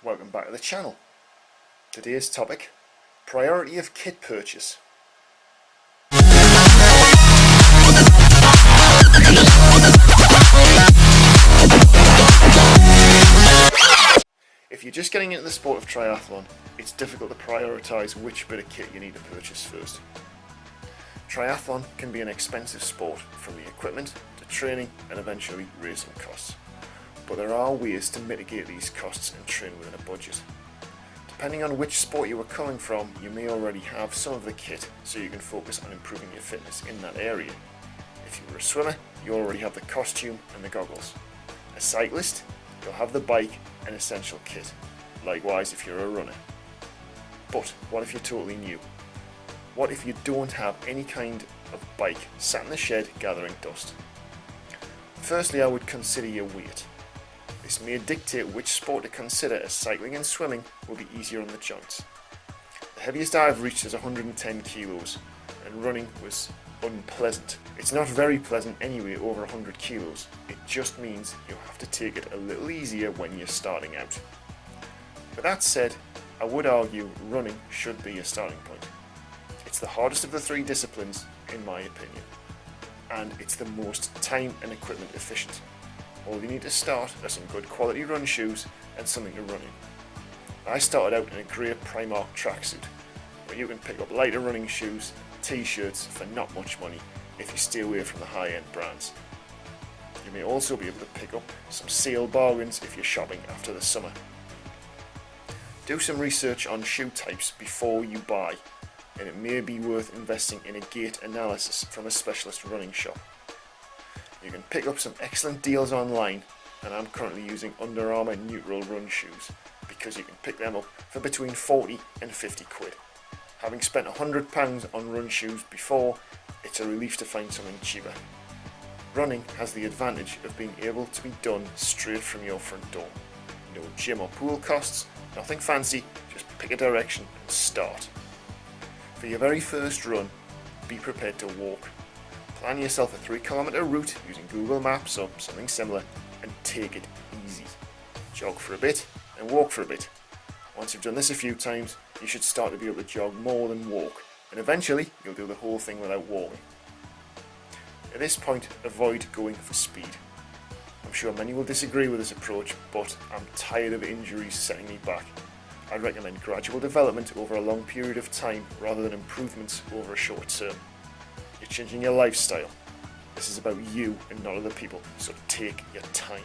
welcome back to the channel. Today's topic, priority of kit purchase. If you're just getting into the sport of triathlon, it's difficult to prioritise which bit of kit you need to purchase first. Triathlon can be an expensive sport, from the equipment to training and eventually racing costs. But there are ways to mitigate these costs and train within a budget. Depending on which sport you are coming from, you may already have some of the kit, so you can focus on improving your fitness in that area. If you were a swimmer, you already have the costume and the goggles. A cyclist, you'll have the bike and essential kit. Likewise if you're a runner. But what if you're totally new? What if you don't have any kind of bike sat in the shed gathering dust? Firstly, I would consider your weight. This may dictate which sport to consider, as cycling and swimming will be easier on the joints. The heaviest I've reached is 110 kilos, and running was unpleasant. It's not very pleasant anyway over 100 kilos. It just means you'll have to take it a little easier when you're starting out. With that said, I would argue running should be a starting point. It's the hardest of the three disciplines, in my opinion, and it's the most time and equipment efficient. All you need to start are some good quality run shoes and something to run in. I started out in a grey Primark tracksuit, where you can pick up lighter running shoes, t-shirts for not much money if you stay away from the high-end brands. You may also be able to pick up some sale bargains if you're shopping after the summer. Do some research on shoe types before you buy, and it may be worth investing in a gait analysis from a specialist running shop. You can pick up some excellent deals online, and I'm currently using Under Armour neutral run shoes because you can pick them up for between 40 and 50 quid. Having spent £100 on run shoes before, it's a relief to find something cheaper. Running has the advantage of being able to be done straight from your front door. No gym or pool costs, nothing fancy, just pick a direction and start. For your very first run, be prepared to walk. Plan yourself a 3-kilometre route using Google Maps or something similar and take it easy. Jog for a bit and walk for a bit. Once you've done this a few times, you should start to be able to jog more than walk, and eventually you'll do the whole thing without walking. At this point, avoid going for speed. I'm sure many will disagree with this approach, but I'm tired of injuries setting me back. I'd recommend gradual development over a long period of time rather than improvements over a short term. You're changing your lifestyle. This is about you and not other people, so take your time.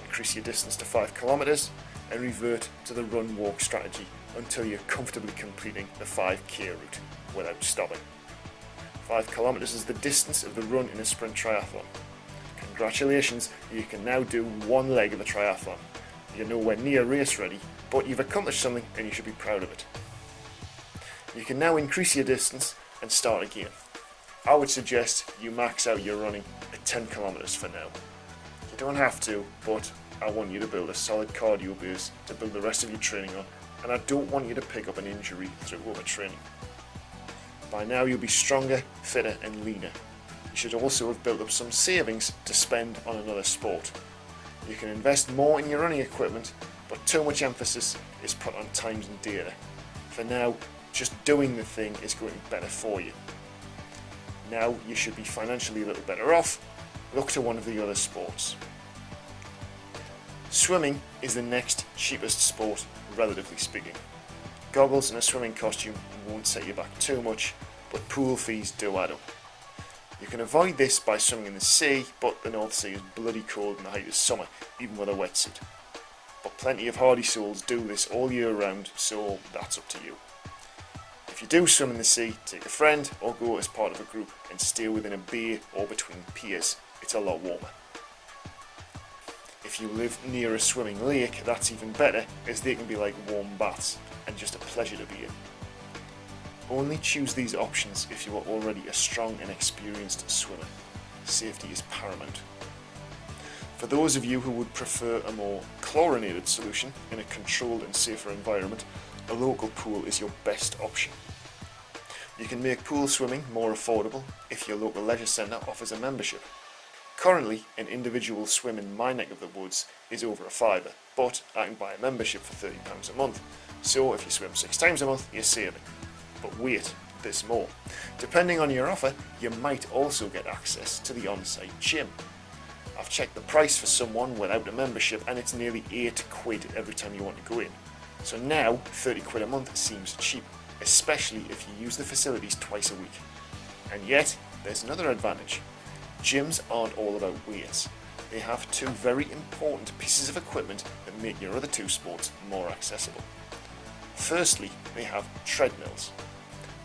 Increase your distance to 5 kilometres and revert to the run-walk strategy until you're comfortably completing the 5k route without stopping. 5 kilometres is the distance of the run in a sprint triathlon. Congratulations, you can now do one leg of a triathlon. You're nowhere near race ready, but you've accomplished something and you should be proud of it. You can now increase your distance and start again. I would suggest you max out your running at 10 kilometres for now. You don't have to, but I want you to build a solid cardio base to build the rest of your training on, and I don't want you to pick up an injury through overtraining. By now you'll be stronger, fitter and leaner. You should also have built up some savings to spend on another sport. You can invest more in your running equipment, but too much emphasis is put on times and data. For now, just doing the thing is going better for you. Now you should be financially a little better off. Look to one of the other sports. Swimming is the next cheapest sport, relatively speaking. Goggles and a swimming costume won't set you back too much, but pool fees do add up. You can avoid this by swimming in the sea, but the North Sea is bloody cold in the height of summer, even with a wetsuit. But plenty of hardy souls do this all year round, so that's up to you. If you do swim in the sea, take a friend or go as part of a group and stay within a bay or between piers. It's a lot warmer. If you live near a swimming lake, that's even better, as they can be like warm baths and just a pleasure to be in. Only choose these options if you are already a strong and experienced swimmer. Safety is paramount. For those of you who would prefer a more chlorinated solution in a controlled and safer environment, a local pool is your best option. You can make pool swimming more affordable if your local leisure centre offers a membership. Currently, an individual swim in my neck of the woods is over a fiver, but I can buy a membership for £30 a month. So if you swim 6 times a month, you're saving. But wait, there's more. Depending on your offer, you might also get access to the on-site gym. I've checked the price for someone without a membership and it's nearly £8 every time you want to go in. So now, £30 a month seems cheap, especially if you use the facilities twice a week. And yet, there's another advantage. Gyms aren't all about weights. They have two very important pieces of equipment that make your other two sports more accessible. Firstly, they have treadmills.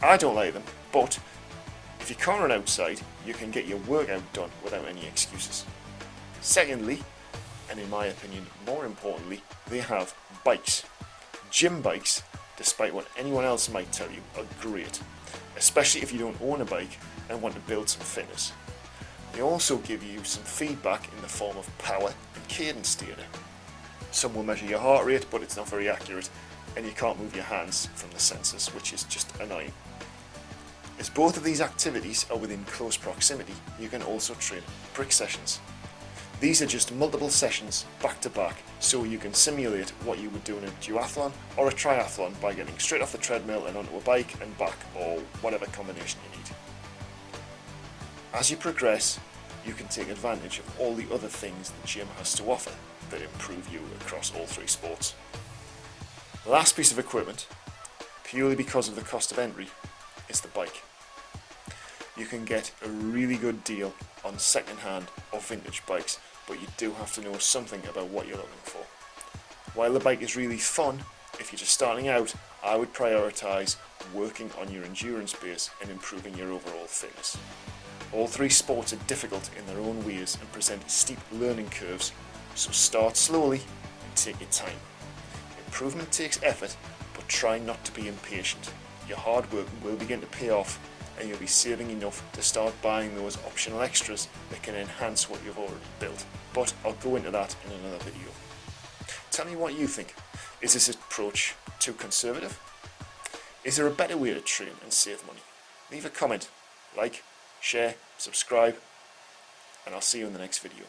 I don't like them, but if you can't run outside, you can get your workout done without any excuses. Secondly, and in my opinion more importantly, they have bikes. Gym bikes, despite what anyone else might tell you, are great, especially if you don't own a bike and want to build some fitness. They also give you some feedback in the form of power and cadence data. Some will measure your heart rate, but it's not very accurate, and you can't move your hands from the sensors, which is just annoying. As both of these activities are within close proximity, you can also train brick sessions. These are just multiple sessions back to back, so you can simulate what you would do in a duathlon or a triathlon by getting straight off the treadmill and onto a bike and back, or whatever combination you need. As you progress, you can take advantage of all the other things the gym has to offer that improve you across all three sports. The last piece of equipment, purely because of the cost of entry, is the bike. You can get a really good deal on second-hand or vintage bikes, but you do have to know something about what you're looking for. While the bike is really fun, if you're just starting out, I would prioritise working on your endurance base and improving your overall fitness. All three sports are difficult in their own ways and present steep learning curves, so start slowly and take your time. Improvement takes effort, but try not to be impatient. Your hard work will begin to pay off, and you'll be saving enough to start buying those optional extras that can enhance what you've already built. But I'll go into that in another video. Tell me what you think. Is this approach too conservative? Is there a better way to train and save money? Leave a comment, like, share, subscribe, and I'll see you in the next video.